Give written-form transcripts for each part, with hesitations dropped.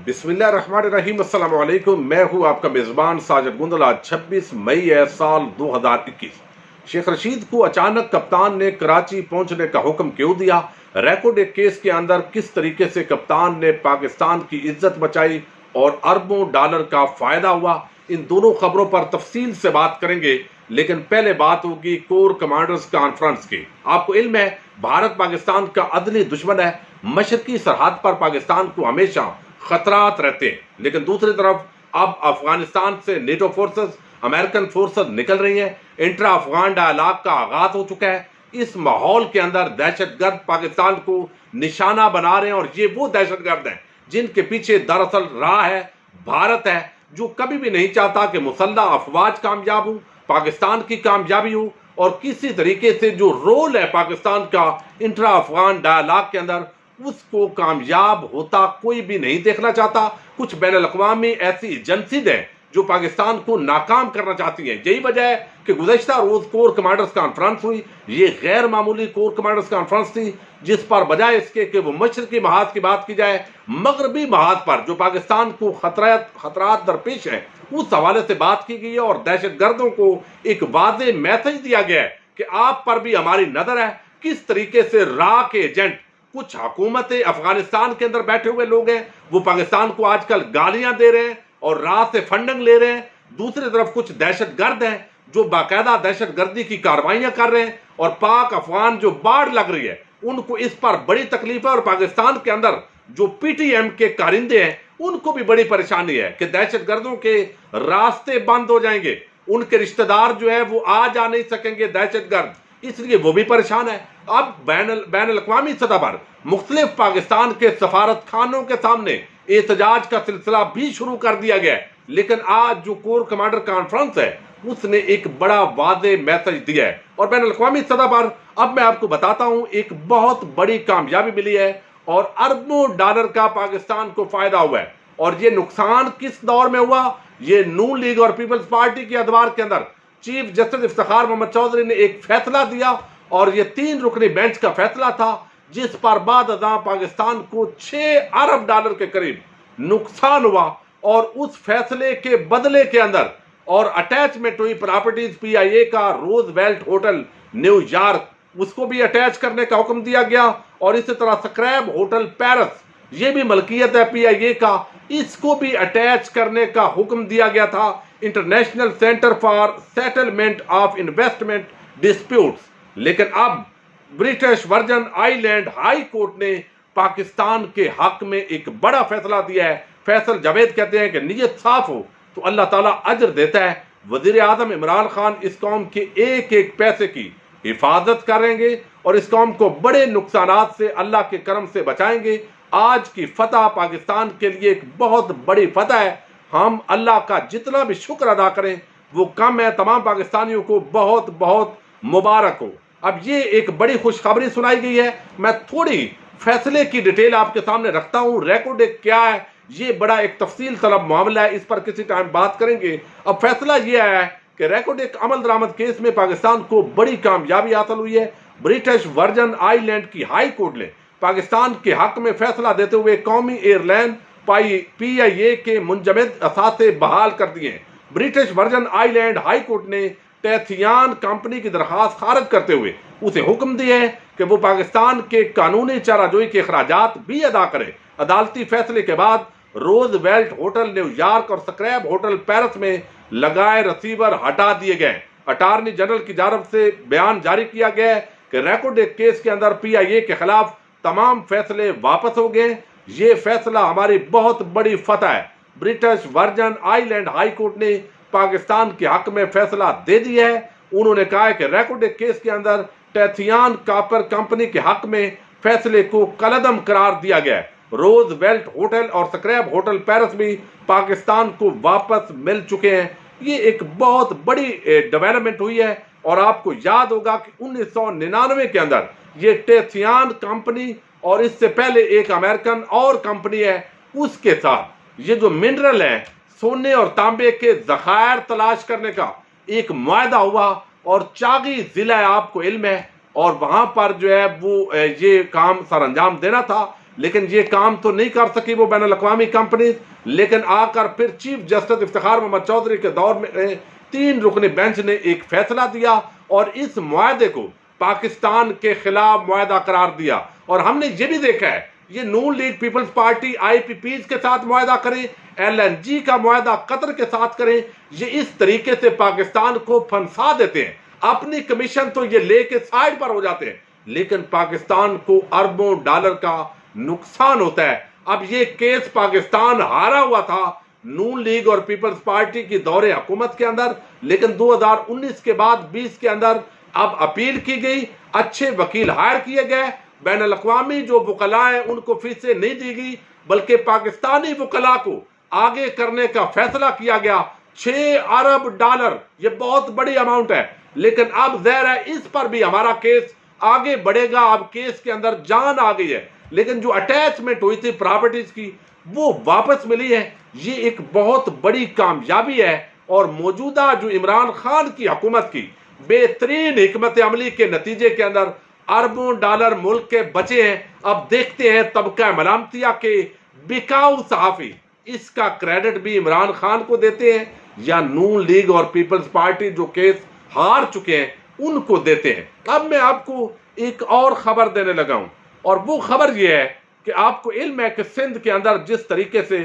बिस्मिल्लाहिर्रहमानिर्रहीम। अस्सलाम वालेकुम। मैं हूं आपका मेज़बान साजिद गुंदल। आज 26 मई है साल 2021। शेख रशीद को अचानक कप्तान ने कराची पहुंचने का हुक्म क्यों दिया? रेकॉर्ड एक केस के अंदर किस तरीके से कप्तान ने पाकिस्तान की इज्जत बचाई और अरबों डॉलर का फायदा हुआ, इन दोनों खबरों पर तफसील से बात करेंगे। लेकिन पहले बात होगी कोर कमांडर्स कॉन्फ्रेंस की। आपको इल्म है भारत पाकिस्तान का अदली दुश्मन है। मशरकी सरहद पर पाकिस्तान को हमेशा खतरात रहते हैं, लेकिन दूसरी तरफ अब अफगानिस्तान से नेटो फोर्सेस, अमेरिकन फोर्सेस निकल रही हैं। इंट्रा अफगान डायलॉग का आगाज हो चुका है। इस माहौल के अंदर दहशतगर्द पाकिस्तान को निशाना बना रहे हैं और ये वो दहशतगर्द हैं जिनके पीछे दरअसल राह है भारत है, जो कभी भी नहीं चाहता कि मुसल्लह अफवाज कामयाब हो, पाकिस्तान की कामयाबी हो। और किसी तरीके से जो रोल है पाकिस्तान का इंट्रा अफगान डायलॉग के अंदर, उसको कामयाब होता कोई भी नहीं देखना चाहता। कुछ बैनुल-अक़वामी ऐसी एजेंसीज हैं जो पाकिस्तान को नाकाम करना चाहती हैं। यही वजह है कि गुज़श्ता रोज कोर कमांडर्स कॉन्फ्रेंस हुई। ये गैर मामूली कोर कमांडर्स कॉन्फ्रेंस थी, जिस पर बजाय इसके कि वो मशरकी महाज की बात की जाए, मगरबी महाज पर जो पाकिस्तान को खतरात दरपेश है, उस हवाले से बात की गई है। और दहशतगर्दों को एक वाज़ेह मैसेज दिया गया है कि आप पर भी हमारी नजर है। किस तरीके से रा के एजेंट, कुछ हुकूमत अफगानिस्तान के अंदर बैठे हुए लोग हैं, वो पाकिस्तान को आजकल गालियां दे रहे हैं और रात से फंडिंग ले रहे हैं। दूसरी तरफ कुछ दहशतगर्द हैं जो बाकायदा दहशतगर्दी की कार्रवाइयां कर रहे हैं। और पाक अफगान जो बाढ़ लग रही है, उनको इस पर बड़ी तकलीफ है। और पाकिस्तान के अंदर जो पीटीएम के कारिंदे हैं, उनको भी बड़ी परेशानी है कि दहशतगर्दों के रास्ते बंद हो जाएंगे, उनके रिश्तेदार जो है वो आ जा नहीं सकेंगे दहशतगर्द, इसलिए वो भी परेशान है। अब बैनुल-अक़वामी सतह पर मुख्तलिफ पाकिस्तान के सफारत खानों के सामने एहतजाज का सिलसिला भी शुरू कर दिया गया है। लेकिन आज जो कोर कमांडर कॉन्फ्रेंस है, उसने एक बड़ा वाज़ेह मैसेज दिया है। और बैनुल-अक़वामी सतह पर अब मैं आपको बताता हूं, एक बहुत बड़ी कामयाबी मिली है और अरबों डॉलर का पाकिस्तान को फायदा हुआ है। और ये नुकसान किस दौर में हुआ? ये नून लीग और पीपल्स पार्टी के अदवार के अंदर चीफ जस्टिस इफ्तिखार मोहम्मद चौधरी ने एक फैसला दिया, और यह 3 रुकनी बेंच का फैसला था, जिस पर बाद पाकिस्तान को 6 अरब डॉलर के करीब नुकसान हुआ। और उस फैसले के बदले के अंदर और अटैचमेंट हुई प्रॉपर्टीज पीआईए का रोजवेल्ट होटल न्यूयॉर्क, उसको भी अटैच करने का हुक्म दिया गया। और इसी तरह स्क्रैब होटल पेरिस, ये भी मलकियत है पीआईए का, इसको भी अटैच करने का हुक्म दिया गया था international centre for settlement of investment disputes. लेकिन अब British version island high court ने पाकिस्तान के हक में एक बड़ा फैसला दिया है। फैसल जावेद कहते हैं कि नीयत साफ हो तो अल्लाह ताला अजर देता है। वजीर आजम इमरान खान इस कौम के एक एक पैसे की हिफाजत करेंगे और इस कौम को बड़े नुकसानात से अल्लाह के करम से बचाएंगे। आज की फतह पाकिस्तान के लिए एक बहुत बड़ी फतह है। हम अल्लाह का जितना भी शुक्र अदा करें वो कम है। तमाम पाकिस्तानियों को बहुत बहुत मुबारक हो। अब ये एक बड़ी खुशखबरी सुनाई गई है। मैं थोड़ी फैसले की डिटेल आपके सामने रखता हूं। रेकॉर्ड क्या है, ये बड़ा एक तफसील तलब मामला है, इस पर किसी टाइम बात करेंगे। अब फैसला ये आया है कि रेकॉर्ड एक अमल दरामद केस में पाकिस्तान को बड़ी कामयाबी हासिल हुई है। ब्रिटिश वर्जन आइलैंड की हाई कोर्ट ने पाकिस्तान के हक में फैसला देते हुए कौमी एयरलाइन पीआईए के मुंजमद असासे बहाल कर दिए हैं। British version island high court ने टैथियान कंपनी की दरखास्त खारिज करते हुए उसे हुक्म दिए है कि वो पाकिस्तान के कानूनी चाराजोई के अखराजात भी अदा करे। अदालती फैसले के बाद रोजवेल्ट होटल न्यूयॉर्क और स्क्रैब होटल पेरिस में लगाए रिसीवर हटा दिए गए। अटॉर्नी जनरल की जानब से बयान जारी किया गया है कि रेकॉर्ड केस के अंदर पीआईए के खिलाफ तमाम फैसले वापस हो गए। ये फैसला हमारी बहुत बड़ी फतह है। British version island high court ने पाकिस्तान के हक में फैसला दे दिया है। उन्होंने कहा है कि रेकॉर्ड केस के अंदर टैथियान कॉपर कंपनी के हक में फैसले को कलअदम करार दिया गया है। रोजवेल्ट होटल और स्क्रैब होटल पेरिस भी पाकिस्तान को वापस मिल चुके हैं। ये एक बहुत बड़ी डेवलपमेंट हुई है। और आपको याद होगा कि 1999 के अंदर ये टैथियान कंपनी और इससे पहले एक अमेरिकन और कंपनी है, उसके साथ ये जो मिनरल है, सोने और तांबे के जखायर तलाश करने का एक मुआहदा हुआ। और चागी जिला है, आपको इल्म है, और वहां पर जो है वो ये काम सर अंजाम देना था। लेकिन ये काम तो नहीं कर सकी वो बैनुल अक़वामी कंपनी। लेकिन आकर फिर चीफ जस्टिस इफ्तिखार मोहम्मद चौधरी के दौर में 3 रुकनी बेंच ने एक फैसला दिया और इस मुआहदे को पाकिस्तान के खिलाफ मुआहदा करार दिया। और हमने ये भी देखा है, ये नून लीग पीपल्स पार्टी IPPs के साथ मुआहदा करें, LNG का मुआहदा कतर के साथ करें, ये इस तरीके से पाकिस्तान को फंसा देते हैं। अपनी कमीशन तो ये लेके साइड पर हो जाते हैं, लेकिन पाकिस्तान को अरबों डॉलर का नुकसान होता है। अब ये केस पाकिस्तान हारा हुआ था नून लीग और पीपल्स पार्टी की दौरे हुकूमत के अंदर, लेकिन 2019 के बाद 20 के अंदर अब अपील की गई, अच्छे वकील हायर किए गए, बैनुल अक़वामी जो वकला हैं उनको फीसें नहीं दी गई, बल्कि पाकिस्तानी वकला को आगे करने का फैसला किया गया। 6 अरब डॉलर, ये बहुत बड़ी अमाउंट है, लेकिन अब ज़ाहिर है इस पर भी हमारा केस आगे बढ़ेगा। अब केस के अंदर जान आ गई है, लेकिन जो अटैचमेंट हुई थी प्रॉपर्टीज की वो वापस मिली है। ये एक बहुत बड़ी कामयाबी है और मौजूदा जो इमरान खान की हुकूमत की बेहतरीन हिकमत अमली के नतीजे के अंदर अरबों डॉलर मुल्क के बचे हैं। अब देखते हैं तबका मलामतिया के बिकाऊ सहाफ़ी इसका क्रेडिट भी इमरान खान को देते हैं या नून लीग और पीपल्स पार्टी जो केस हार चुके हैं उनको देते हैं। अब मैं आपको एक और खबर देने लगा हूं और वो खबर ये है कि आपको इल्म है कि सिंध के अंदर जिस तरीके से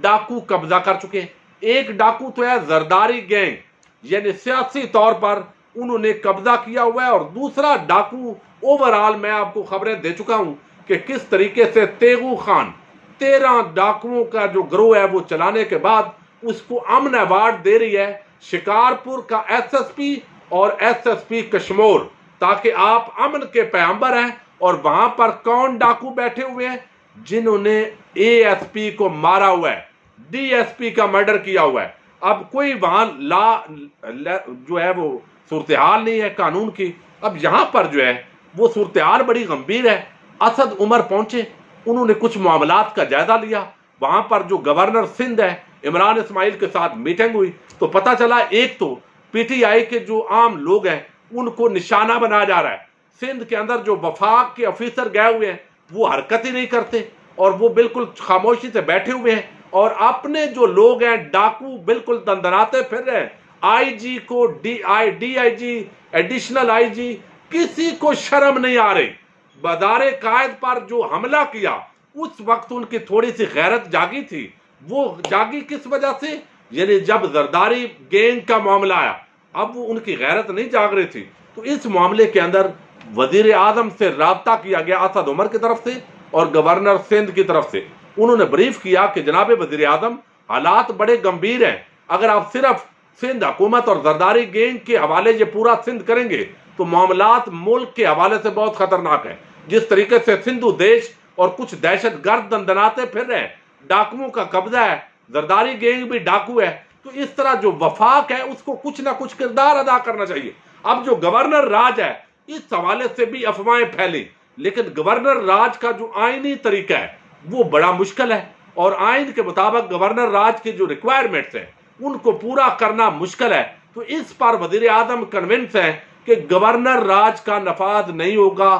डाकू कब्जा कर चुके हैं, एक डाकू तो है जरदारी गैंग, यानी सियासी तौर पर उन्होंने कब्जा किया हुआ है, और दूसरा डाकू ओवरऑल मैं आपको खबरें दे चुका हूं कि किस तरीके से तेगू खान 13 डाकुओं का जो गिरोह है वो चलाने के बाद उसको अमन अवार्ड दे रही है शिकारपुर का SSP और SSP कश्मीर, ताकि आप अमन के पैगंबर हैं। और वहां पर कौन डाकू बैठे हुए हैं? जिन्होंने ASP को मारा हुआ है, DSP का मर्डर किया हुआ है। अब कोई वहां जो है वो सूरत हाल नहीं है कानून की। अब यहां पर जो है वो सूरत हाल बड़ी गंभीर है। असद उमर पहुंचे, उन्होंने कुछ मामलात का जायजा लिया। वहां पर जो गवर्नर सिंध है इमरान इस्माइल के साथ मीटिंग हुई तो पता चला एक तो PTI के जो आम लोग हैं उनको निशाना बनाया जा रहा है। सिंध के अंदर जो वफाक के ऑफिसर गए हुए हैं वो हरकत ही नहीं करते और वो बिल्कुल खामोशी से बैठे हुए हैं, और अपने जो लोग हैं डाकू बिल्कुल दंदनाते फिर रहे हैं। IG को DIG एडिशनल IG किसी को शर्म नहीं आ रही। बदारे कायद पर जो हमला किया उस वक्त उनकी थोड़ी सी गैरत जागी थी। वो जागी किस वजह से? यानी जब जरदारी गैंग का मामला आया अब वो उनकी गैरत नहीं जाग रही थी। तो इस मामले के अंदर वजीर आजम से राब्ता किया गया असद उमर की तरफ से और गवर्नर सिंध की तरफ से। उन्होंने ब्रीफ किया कि जनाब वजीर आजम हालात बड़े गंभीर हैं, अगर आप सिर्फ सिंध हुकूमत और जरदारी गैंग के हवाले ये पूरा सिंध करेंगे तो मामलात मुल्क के हवाले से बहुत खतरनाक है। जिस तरीके से सिंधु देश और कुछ दहशत गर्द दंदनाते फिर रहे हैं, डाकुओं का कब्जा है, जरदारी गैंग भी डाकू है, तो इस तरह जो वफाक है उसको कुछ ना कुछ किरदार अदा करना चाहिए। अब जो गवर्नर राज है इस हवाले से भी अफवाहें फैली, लेकिन गवर्नर राज का जो आईनी तरीका है वो बड़ा मुश्किल है और आइन के मुताबिक गवर्नर राज की जो रिक्वायरमेंट्स हैं उनको पूरा करना मुश्किल है। तो इस पर वजीर आजम कन्विंस है कि गवर्नर राज का नफाज नहीं होगा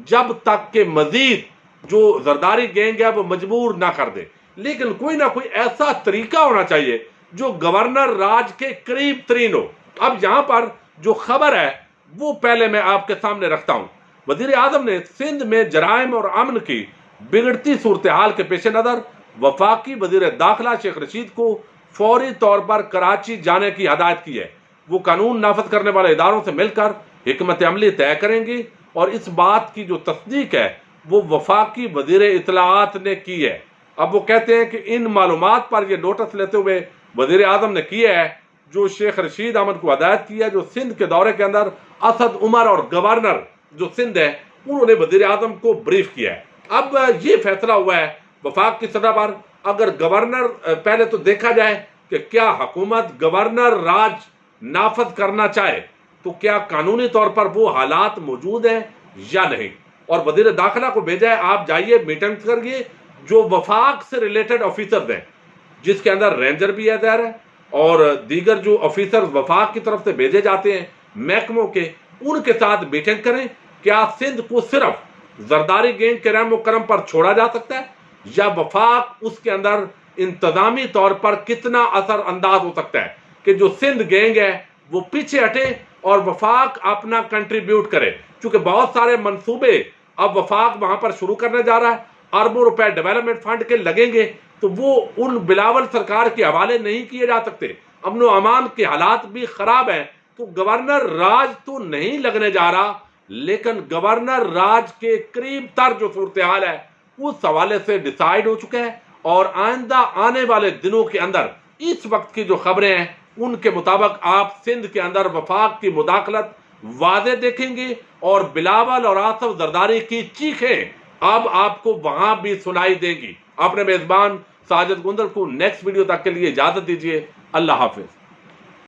जब तक के मजीद जो जरदारी गैंग है वो मजबूर ना कर दे। लेकिन कोई ना कोई ऐसा तरीका होना चाहिए जो गवर्नर राज के करीब तरीन हो। अब यहां पर जो खबर है वो पहले मैं आपके सामने रखता हूं। वजीर आजम ने सिंध में जराइम और अमन की बिगड़ती सूरत हाल के पेश नजर वफाकी वजीर दाखिला शेख रशीद को फौरी तौर पर कराची जाने की हदायत की है। वो कानून नाफज करने वाले इदारों से मिलकर हिकमत अमली तय करेंगी और इस बात की जो तस्दीक है वो वफाकी वजीर इत्तलाआत ने की है। अब वो कहते हैं कि इन मालूमात पर यह नोटिस लेते हुए वजीर आजम ने किया है जो शेख रशीद अहमद को हदायत की है, जो सिंध के दौरे के अंदर असद उमर और गवर्नर जो सिंध है उन्होंने वजीर आजम को ब्रीफ किया है। अब ये फैसला हुआ है वफाक की सतह पर। अगर गवर्नर पहले तो देखा जाए कि क्या हुकूमत गवर्नर राज नाफज करना चाहे तो क्या कानूनी तौर पर वो हालात मौजूद हैं या नहीं, और वजीर दाखिला को भेजा है आप जाइए मीटिंग करिए जो वफाक से रिलेटेड ऑफिसर्स हैं, जिसके अंदर रेंजर भी है ज़ाहिर है और दीगर जो ऑफिसर्स वफाक की तरफ से भेजे जाते हैं महकमों के, उनके साथ मीटिंग करें। क्या सिंध को सिर्फ जरदारी गैंग के रहम करम पर छोड़ा जा सकता है, या वफाक उसके अंदर इंतजामी तौर पर कितना असर अंदाज हो सकता है कि जो सिंध गैंग है वो पीछे हटे और वफाक अपना कंट्रीब्यूट करे। क्योंकि बहुत सारे मंसूबे अब वफाक वहां पर शुरू करने जा रहा है, अरबों रुपए डेवलपमेंट फंड के लगेंगे, तो वो उन बिलावल सरकार के हवाले नहीं किए जा सकते। अमन अमान के हालात भी खराब हैं, तो गवर्नर राज तो नहीं लगने जा रहा, लेकिन गवर्नर राज के करीब तर जो सूरत हाल है उस हवाले से डिसाइड हो चुका है। और आइंदा आने वाले दिनों के अंदर इस वक्त की जो खबरें हैं उनके मुताबिक आप सिंध के अंदर वफाक की मुदाखलत वादे देखेंगे, और बिलावल और आसफ जरदारी की चीखें अब आपको वहां भी सुनाई देंगी। अपने मेजबान साजिद गुंदल को नेक्स्ट वीडियो तक के लिए इजाजत दीजिए। अल्लाह हाफिज।